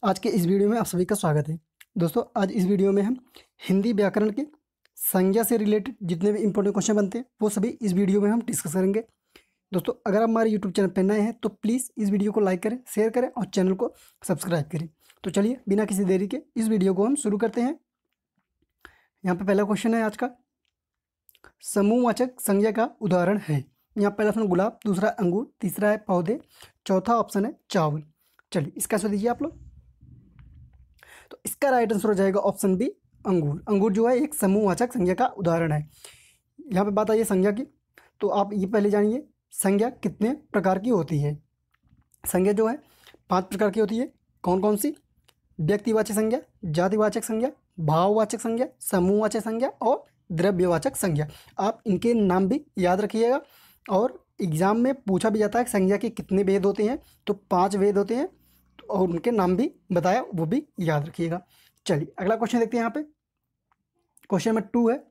आज के इस वीडियो में आप सभी का स्वागत है। दोस्तों, आज इस वीडियो में हम हिंदी व्याकरण के संज्ञा से रिलेटेड जितने भी इंपॉर्टेंट क्वेश्चन बनते हैं वो सभी इस वीडियो में हम डिस्कस करेंगे। दोस्तों, अगर आप हमारे यूट्यूब चैनल पर नए हैं तो प्लीज़ इस वीडियो को लाइक करें, शेयर करें और चैनल को सब्सक्राइब करें। तो चलिए बिना किसी देरी के इस वीडियो को हम शुरू करते हैं। यहाँ पर पहला क्वेश्चन है आज का, समूहवाचक संज्ञा का उदाहरण है। यहाँ पहला ऑप्शन गुलाब, दूसरा अंगूर, तीसरा है पौधे, चौथा ऑप्शन है चावल। चलिए इसका आंसर दीजिए आप लोग। तो इसका राइट आंसर हो जाएगा ऑप्शन बी, अंगूर। अंगूर जो है एक समूहवाचक संज्ञा का उदाहरण है। यहाँ पे बात आई है संज्ञा की, तो आप ये पहले जानिए संज्ञा कितने प्रकार की होती है। संज्ञा जो है 5 प्रकार की होती है। कौन कौन सी? व्यक्तिवाचक संज्ञा, जातिवाचक संज्ञा, भाववाचक संज्ञा, समूहवाचक संज्ञा और द्रव्यवाचक संज्ञा। आप इनके नाम भी याद रखिएगा। और एग्जाम में पूछा भी जाता है संज्ञा के कितने भेद होते हैं, तो 5 भेद होते हैं और उनके नाम भी बताया, वो भी याद रखिएगा। चलिए अगला क्वेश्चन देखते हैं। यहाँ पे क्वेश्चन नंबर 2 है,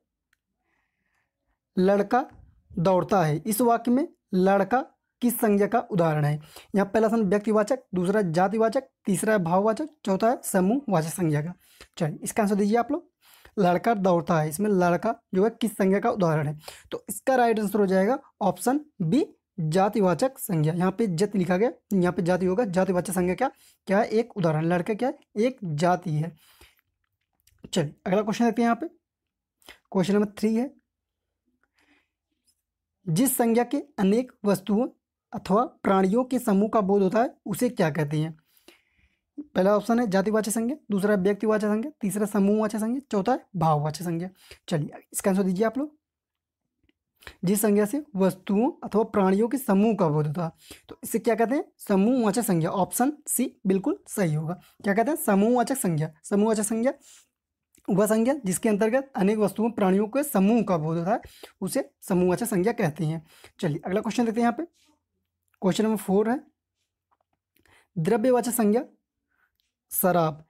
लड़का दौड़ता है। इस वाक्य में लड़का किस संज्ञा का उदाहरण है? यहाँ पहला ऑप्शन व्यक्तिवाचक, दूसरा जातिवाचक, तीसरा है भाववाचक, चौथा है समूहवाचक संज्ञा का। चलिए इसका आंसर दीजिए आप लोग। लड़का दौड़ता है, इसमें लड़का जो है किस संज्ञा का उदाहरण है? तो इसका राइट आंसर हो जाएगा ऑप्शन बी, जातिवाचक संज्ञा। यहाँ पे जत लिखा गया, यहाँ पे जाति होगा। जातिवाचक संज्ञा क्या क्या है? एक उदाहरण। लड़का क्या है? एक जाति है। चलिए अगला क्वेश्चन देखते हैं। यहाँ पे क्वेश्चन नंबर 3 है, जिस संज्ञा के अनेक वस्तुओं अथवा प्राणियों के समूह का बोध होता है उसे क्या कहते हैं? पहला ऑप्शन है जातिवाचक संज्ञा, दूसरा व्यक्तिवाचक संज्ञा, तीसरा समूहवाचक संज्ञा, चौथा है भाववाचक संज्ञा। चलिए इसका आंसर दीजिए आप लोग। जिस संज्ञा से वस्तुओं अथवा प्राणियों के समूह का बोध होता है तो इसे क्या कहते हैं? समूहवाचक संज्ञा। ऑप्शन सी बिल्कुल सही होगा। क्या कहते हैं? समूहवाचक संज्ञा। समूहवाचक संज्ञा वह संज्ञा जिसके अंतर्गत अनेक वस्तुओं प्राणियों के समूह का बोध होता है उसे समूहवाचक संज्ञा कहते हैं। चलिए अगला क्वेश्चन देखते हैं। यहाँ पे क्वेश्चन नंबर 4 है, द्रव्यवाचक संज्ञा शराब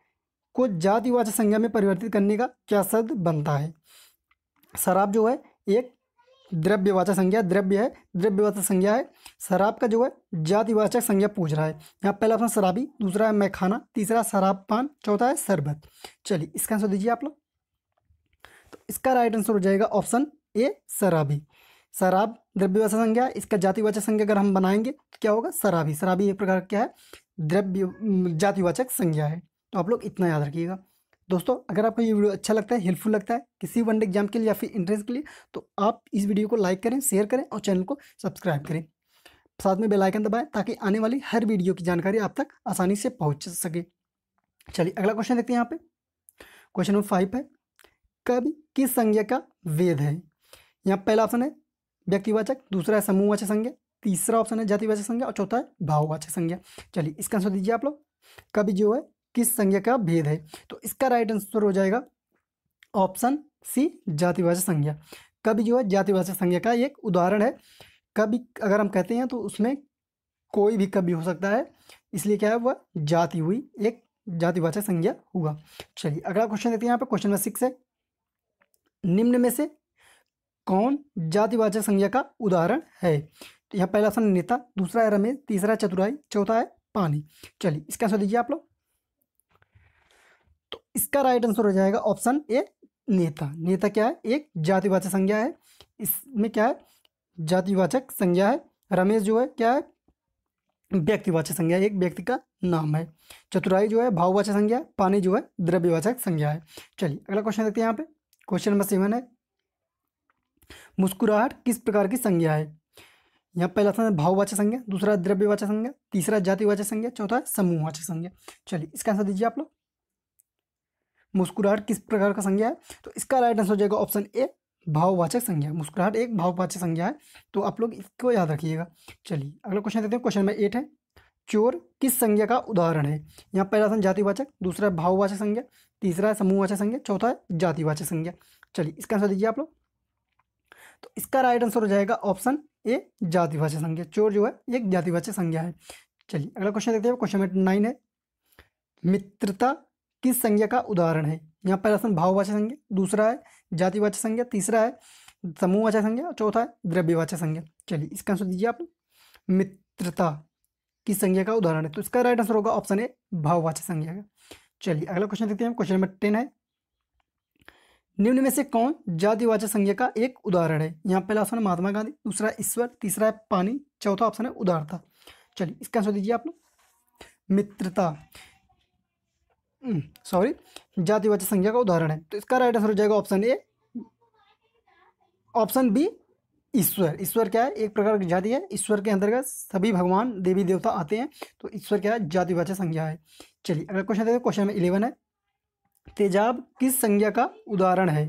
को जातिवाचक संज्ञा में परिवर्तित करने का क्या शब्द बनता है? शराब जो है एक द्रव्यवाचक संज्ञा, द्रव्य है, द्रव्यवाचक संज्ञा है। शराब का जो है जातिवाचक संज्ञा पूछ रहा है। यहाँ पहला ऑप्शन शराबी, दूसरा है मैखाना, तीसरा शराब पान, चौथा है शरबत। चलिए इसका आंसर दीजिए आप लोग। तो इसका राइट आंसर हो जाएगा ऑप्शन ए, शराबी। शराब द्रव्यवाचक संज्ञा है, इसका जातिवाचक संज्ञा अगर हम बनाएंगे तो क्या होगा? शराबी। शराबी एक प्रकार क्या है? द्रव्य जातिवाचक संज्ञा है। तो आप लोग इतना याद रखिएगा। दोस्तों, अगर आपको ये वीडियो अच्छा लगता है, हेल्पफुल लगता है किसी वनडे एग्जाम के लिए या फिर एंट्रेंस के लिए, तो आप इस वीडियो को लाइक करें, शेयर करें और चैनल को सब्सक्राइब करें। साथ में बेल आइकन दबाएं ताकि आने वाली हर वीडियो की जानकारी आप तक आसानी से पहुंच सके। चलिए अगला क्वेश्चन देखते हैं। यहाँ पे क्वेश्चन नंबर 5 है, कवि किस संज्ञा का वेद है? यहाँ पहला ऑप्शन है व्यक्तिवाचक, दूसरा है समूहवाचक संज्ञा, तीसरा ऑप्शन है जातिवाचक संज्ञा और चौथा है भाववाचक संज्ञा। चलिए इसका आंसर दीजिए आप लोग। कवि जो है किस संज्ञा का भेद है? तो इसका राइट आंसर हो जाएगा ऑप्शन सी, जातिवाचक संज्ञा। कवि जो है जातिवाचक संज्ञा का एक उदाहरण है। कवि अगर हम कहते हैं तो उसमें कोई भी कवि हो सकता है, इसलिए क्या है? वह जाति हुई, एक जातिवाचक संज्ञा हुआ। चलिए अगला क्वेश्चन देखते हैं। यहाँ पे क्वेश्चन नंबर 6 है, निम्न में से कौन जातिवाचक संज्ञा का उदाहरण है? तो यहाँ पहला ऑप्शन नेता, दूसरा है रमेश, तीसरा है चतुराई, चौथा है पानी। चलिए इसका आंसर दीजिए आप लोग। तो इसका राइट आंसर हो जाएगा ऑप्शन ए, नेता। नेता क्या है? एक जातिवाचक संज्ञा है। इसमें क्या है? जातिवाचक संज्ञा है। रमेश जो है क्या है? व्यक्तिवाचक संज्ञा, एक व्यक्ति का नाम है। चतुराई जो है भाववाचक संज्ञा, पानी जो है द्रव्यवाचक संज्ञा है। चलिए अगला क्वेश्चन देखते हैं। यहाँ पे क्वेश्चन नंबर 7 है, मुस्कुराहट किस प्रकार की संज्ञा है? यहाँ पहला ऑप्शन है भाववाचक संज्ञा, दूसरा द्रव्यवाचक संज्ञा, तीसरा जातिवाचक संज्ञा, चौथा समूहवाचक संज्ञा। चलिए इसका आंसर दीजिए आप लोग। मुस्कुराहट किस प्रकार का संज्ञा है? तो इसका राइट आंसर हो जाएगा ऑप्शन ए, भाववाचक संज्ञा। मुस्कुराहट एक भाववाचक संज्ञा है, तो आप लोग इसको याद रखिएगा। चलिए अगला क्वेश्चन देखते हैं। क्वेश्चन नंबर 8 है, चोर किस संज्ञा का उदाहरण है? यहाँ पहला ऑप्शन जातिवाचक, दूसरा भाववाचक संज्ञा, तीसरा है समूहवाचक संज्ञा, चौथा है जातिवाचक संज्ञा। चलिए इसका आंसर दीजिए आप लोग। तो इसका राइट आंसर हो जाएगा ऑप्शन ए, जातिवाचक संज्ञा। चोर जो है एक जातिवाचक संज्ञा है। चलिए अगला क्वेश्चन देखते हैं। क्वेश्चन नंबर 9 है, मित्रता किस संज्ञा का उदाहरण है? यहाँ पहला ऑप्शन भाववाचक संज्ञा, दूसरा है जातिवाचक संज्ञा, तीसरा है समूहवाचक संज्ञा और चौथा है द्रव्यवाचक संज्ञा। चलिए इसका आंसर दीजिए आप। मित्रता किस संज्ञा का उदाहरण है? तो इसका राइट आंसर होगा ऑप्शन ए, भाववाचक संज्ञा का। चलिए अगला क्वेश्चन देखते हैं। क्वेश्चन नंबर 10 है, निम्न में से कौन जातिवाचक संज्ञा का एक उदाहरण है? यहाँ पहला ऑप्शन है महात्मा गांधी, दूसरा है ईश्वर, तीसरा है पानी, चौथा ऑप्शन है उदारता। चलिए इसका आंसर दीजिए आप लोग। मित्रता, सॉरी, जातिवाचक संज्ञा का उदाहरण है। तो इसका राइट आंसर हो जाएगा ऑप्शन ए, ऑप्शन बी, ईश्वर। ईश्वर क्या है? एक प्रकार की जाति है। ईश्वर के अंतर्गत सभी भगवान देवी देवता आते हैं, तो ईश्वर क्या है? जातिवाचक संज्ञा है। चलिए अगला क्वेश्चन देखते हैं। क्वेश्चन नंबर 11 है, तेजाब किस संज्ञा का उदाहरण है?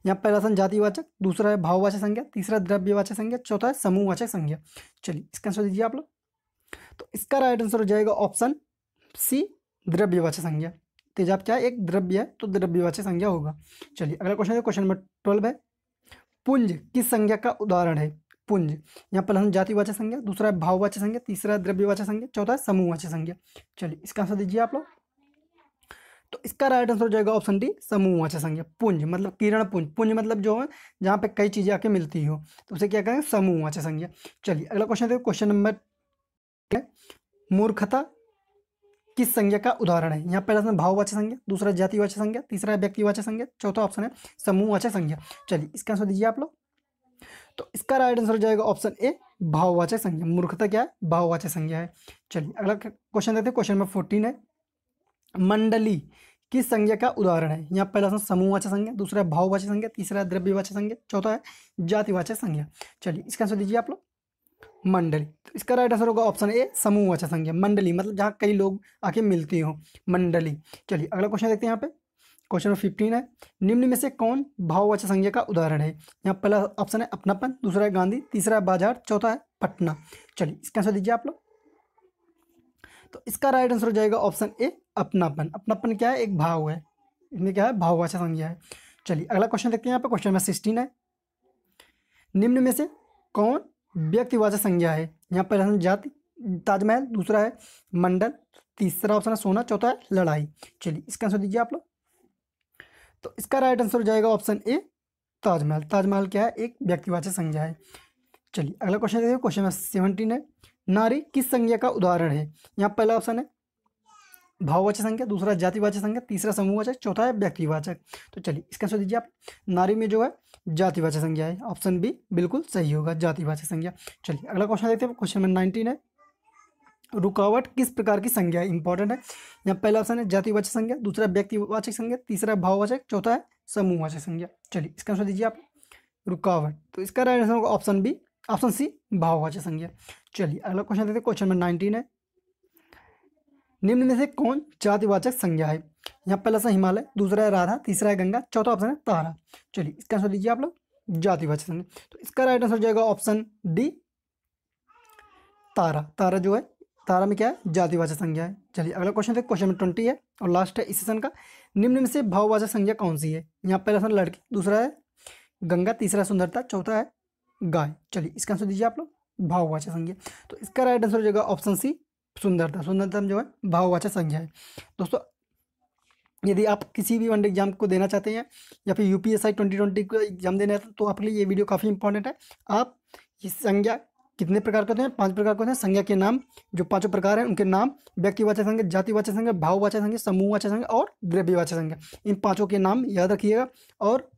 यहाँ पहला ऑप्शन जातिवाचक, दूसरा है भाववाचक संज्ञा, तीसरा द्रव्यवाचक संज्ञा, चौथा है समूहवाचक संज्ञा। चलिए इसका आंसर दीजिए आप लोग। तो इसका राइट आंसर हो जाएगा ऑप्शन सी, द्रव्यवाचक संज्ञा। तेजाब क्या है? एक द्रव्य है, तो द्रव्यवाचक संज्ञा होगा। चलिए अगला क्वेश्चन है। क्वेश्चन नंबर 12 है, पुंज किस संज्ञा का उदाहरण है? पुंज, यहाँ पहला हम जातिवाचक संज्ञा, दूसरा है भाववाचक संज्ञा, तीसरा है द्रव्यवाचक संज्ञा, चौथा है समूहवाचक संज्ञा। चलिए इसका आंसर दीजिए आप लोग। तो इसका राइट आंसर हो जाएगा ऑप्शन डी, समूहवाचक संज्ञा। पुंज मतलब किरण पुंज, पुंज मतलब जो है जहाँ पे कई चीजें आके मिलती हो, तो उसे क्या कहेंगे? समूहवाचक संज्ञा। चलिए अगला क्वेश्चन देखो। क्वेश्चन नंबर, मूर्खता किस संज्ञा का उदाहरण है? यहाँ पहला ऑप्शन भाववाचक संज्ञा, दूसरा जातिवाचक संज्ञा, तीसरा है व्यक्तिवाचक संज्ञा, चौथा ऑप्शन है समूहवाचक संज्ञा। चलिए इसका आंसर दीजिए आप लोग। तो इसका राइट आंसर हो जाएगा ऑप्शन ए, भाववाचक संज्ञा। मूर्खता क्या है? भाववाचक संज्ञा है। चलिए अगला क्वेश्चन देखते हैं। क्वेश्चन नंबर 14 है, मंडली किस संज्ञा का उदाहरण है? यहाँ पहला ऑप्शन समूहवाचक संज्ञा, दूसरा है भाववाचक संज्ञा, तीसरा है द्रव्यवाचक संज्ञा, चौथा है जातिवाचक संज्ञा। चलिए इसका आंसर दीजिए आप लोग। मंडली, तो इसका राइट आंसर होगा ऑप्शन ए, समूहवाचक संज्ञा। मंडली मतलब जहाँ कई लोग आके मिलती हो, मंडली। चलिए अगला क्वेश्चन देखते हैं। यहाँ पे क्वेश्चन नंबर 15 है, निम्न में से कौन भाववाचक संज्ञा का उदाहरण है? यहाँ पहला ऑप्शन है अपनापन, दूसरा है गांधी, तीसरा है बाजार, चौथा है पटना। चलिए इसका आंसर दीजिए आप लोग। तो इसका राइट आंसर हो जाएगा ऑप्शन ए, अपनापन। अपनापन क्या है? एक भाव है, इसमें क्या है? भाववाचक संज्ञा है। चलिए अगला क्वेश्चन देखते हैं। यहाँ पे क्वेश्चन नंबर 16 है, निम्न में से कौन व्यक्तिवाचक संज्ञा है? यहाँ पहला ऑप्शन जाति, ताजमहल, दूसरा है मंडल, तीसरा ऑप्शन है सोना, चौथा है लड़ाई। चलिए इसका आंसर दीजिए आप लोग। तो इसका राइट आंसर हो जाएगा ऑप्शन ए, ताजमहल। ताजमहल क्या है? एक व्यक्तिवाचक संज्ञा है। चलिए अगला क्वेश्चन देखिए। क्वेश्चन नंबर 17 है, नारी किस संज्ञा का उदाहरण है? यहाँ पहला ऑप्शन है भाववाचक संज्ञा, दूसरा जातिवाचक संज्ञा, तीसरा समूहवाचक, चौथा है व्यक्तिवाचक। तो चलिए इसका आंसर दीजिए आप। नारी में जो है जातिवाचक संज्ञा है, ऑप्शन बी बिल्कुल सही होगा, जातिवाचक संज्ञा। चलिए अगला क्वेश्चन देखते हैं। क्वेश्चन नंबर 19 है, रुकावट किस प्रकार की संज्ञा है? इंपॉर्टेंट है। यहाँ पहला ऑप्शन है जातिवाचक संज्ञा, दूसरा व्यक्तिवाचक संज्ञा, तीसरा भाववाचक, चौथा है समूहवाचक संज्ञा। चलिए इसका आंसर दीजिए आप। रुकावट, तो इसका राइट आंसर होगा ऑप्शन बी, ऑप्शन सी, भाववाचक संज्ञा। चलिए अगला क्वेश्चन देखते हैं। क्वेश्चन नंबर 19 है, निम्न में से कौन जातिवाचक संज्ञा है? यहाँ पहला ऑप्शन हिमालय, दूसरा है राधा, तीसरा है गंगा, चौथा ऑप्शन है तारा। चलिए इसका आंसर दीजिए आप लोग। जातिवाचक संज्ञा, तो इसका राइट आंसर हो जाएगा ऑप्शन डी, तारा। तारा जो है, तारा में क्या है? जातिवाचक संज्ञा है। चलिए अगला क्वेश्चन देखिए। क्वेश्चन नंबर 20 है और लास्ट है इस सेशन का, निम्न में से भाववाचक संज्ञा कौन सी है? यहाँ पहला ऑप्शन लड़की, दूसरा है गंगा, तीसरा सुंदरता, चौथा है गाय। चलिए इसका आंसर दीजिए आप लोग। भाववाचक संज्ञा, तो इसका राइट आंसर हो जाएगा ऑप्शन सी, सुंदरता। सुंदरता में जो है भाववाचक संज्ञा है। दोस्तों यदि आप किसी भी वनडे एग्जाम को देना चाहते हैं या फिर यूपीएससी 2020 को एग्जाम देना है, तो आपके लिए ये वीडियो काफ़ी इंपॉर्टेंट है। आप ये संज्ञा कितने प्रकार के होते हैं? 5 प्रकार के होते हैं। संज्ञा के नाम, जो 5 प्रकार हैं उनके नाम, व्यक्तिवाचक संज्ञा, जातिवाचक संज्ञा, भाववाचक संज्ञा, समूहवाचक संज्ञा और द्रव्यवाचक संज्ञा। इन 5 के नाम याद रखिएगा, और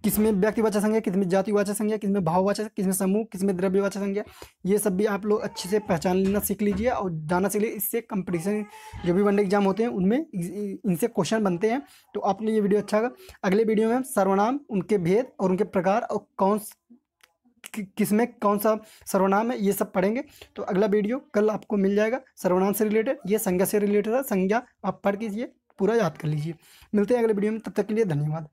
किसमें व्यक्तिवाचक संज्ञा, किसमें जातिवाचक संज्ञा, किसमें भाववाचक, किसमें समूह, किसमें द्रव्यवाचक संज्ञा, ये सब भी आप लोग अच्छे से पहचान लेना सीख लीजिए और जानना सीख लीजिए। इससे कंपटीशन जो भी वनडे एग्जाम होते हैं उनमें इनसे क्वेश्चन बनते हैं। तो आप लिए ये वीडियो अच्छा होगा। अगले वीडियो में हम सर्वनाम, उनके भेद और उनके प्रकार और कौन किसमें कौन सा सर्वनाम है, ये सब पढ़ेंगे। तो अगला वीडियो कल आपको मिल जाएगा सर्वनाम से रिलेटेड, ये संज्ञा से रिलेटेड है। संज्ञा आप पढ़ कीजिए, पूरा याद कर लीजिए। मिलते हैं अगले वीडियो में, तब तक के लिए धन्यवाद।